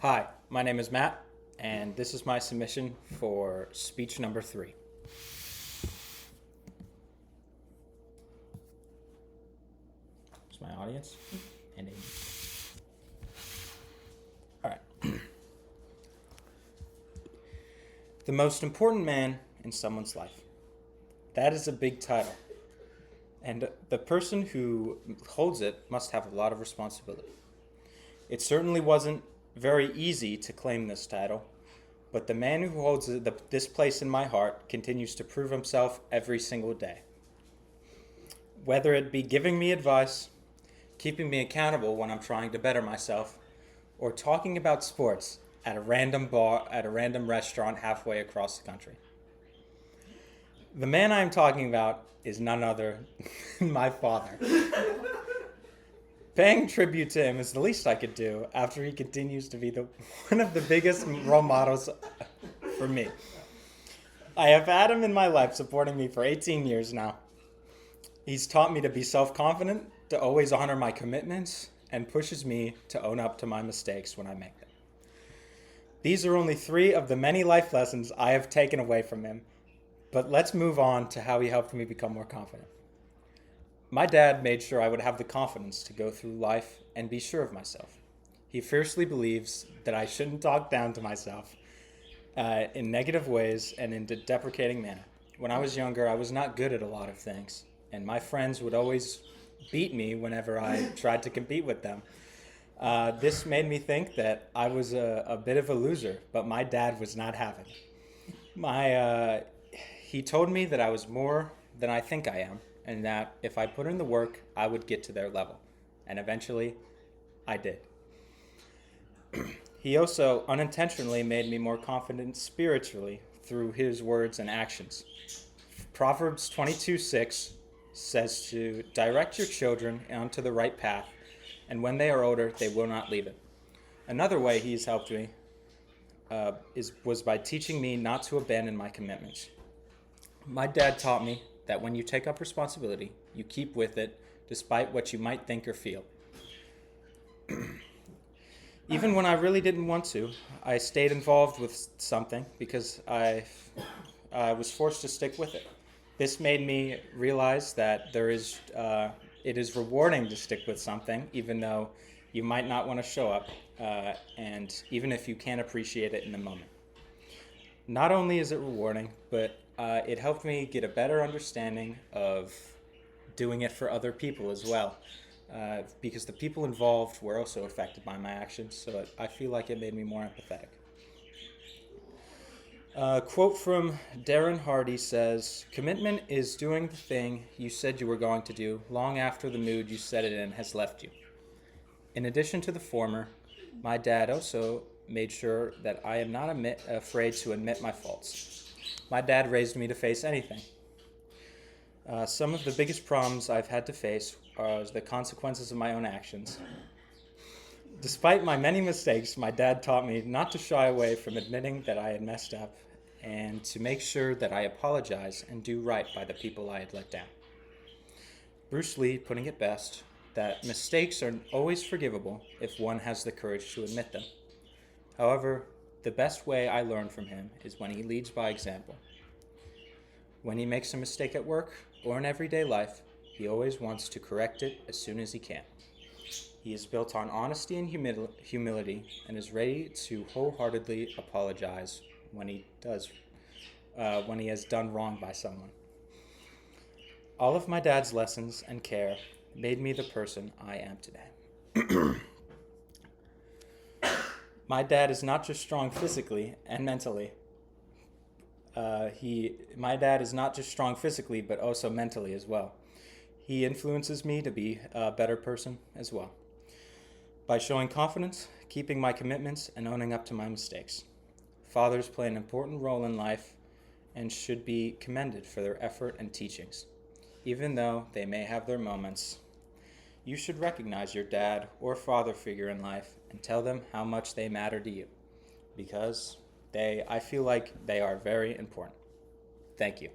Hi, my name is Matt, and this is my submission for speech number 3. It's my audience and Amy. All right. The most important man in someone's life. That is a big title. And the person who holds it must have a lot of responsibility. It certainly wasn't very easy to claim this title, but the man who holds this place in my heart continues to prove himself every single day. Whether it be giving me advice, keeping me accountable when I'm trying to better myself, or talking about sports at a random bar at a random restaurant halfway across the country. The man I'm talking about is none other than my father. Paying tribute to him is the least I could do after he continues to be one of the biggest role models for me. I have had him in my life supporting me for 18 years now. He's taught me to be self-confident, to always honor my commitments, and pushes me to own up to my mistakes when I make them. These are only 3 of the many life lessons I have taken away from him, but let's move on to how he helped me become more confident. My dad made sure I would have the confidence to go through life and be sure of myself. He fiercely believes that I shouldn't talk down to myself in negative ways and in a deprecating manner. When I was younger, I was not good at a lot of things, and my friends would always beat me whenever I tried to compete with them. This made me think that I was a bit of a loser, but my dad was not having it. He told me that I was more than I think I am, and that if I put in the work, I would get to their level. And eventually, I did. He also unintentionally made me more confident spiritually through his words and actions. Proverbs 22:6 says to direct your children onto the right path, and when they are older, they will not leave it. Another way he's helped me was by teaching me not to abandon my commitments. My dad taught me that when you take up responsibility, you keep with it despite what you might think or feel. Even when I really didn't want to, I stayed involved with something because I was forced to stick with it. This made me realize that it is rewarding to stick with something, even though you might not want to show up, and even if you can't appreciate it in the moment. Not only is it rewarding, but it helped me get a better understanding of doing it for other people as well, because the people involved were also affected by my actions, so I feel like it made me more empathetic. A quote from Darren Hardy says, "Commitment is doing the thing you said you were going to do long after the mood you set it in has left you." In addition to the former, my dad also made sure that I am not afraid to admit my faults. My dad raised me to face anything. Some of the biggest problems I've had to face are the consequences of my own actions. Despite my many mistakes, my dad taught me not to shy away from admitting that I had messed up and to make sure that I apologize and do right by the people I had let down. Bruce Lee putting it best, that mistakes are always forgivable if one has the courage to admit them. However, the best way I learn from him is when he leads by example. When he makes a mistake at work or in everyday life, he always wants to correct it as soon as he can. He is built on honesty and humility and is ready to wholeheartedly apologize when he has done wrong by someone. All of my dad's lessons and care made me the person I am today. My dad is not just strong physically and mentally. My dad is not just strong physically, but also mentally as well. He influences me to be a better person as well, by showing confidence, keeping my commitments, and owning up to my mistakes. Fathers play an important role in life and should be commended for their effort and teachings. Even though they may have their moments, you should recognize your dad or father figure in life and tell them how much they matter to you, because I feel like they are very important. Thank you.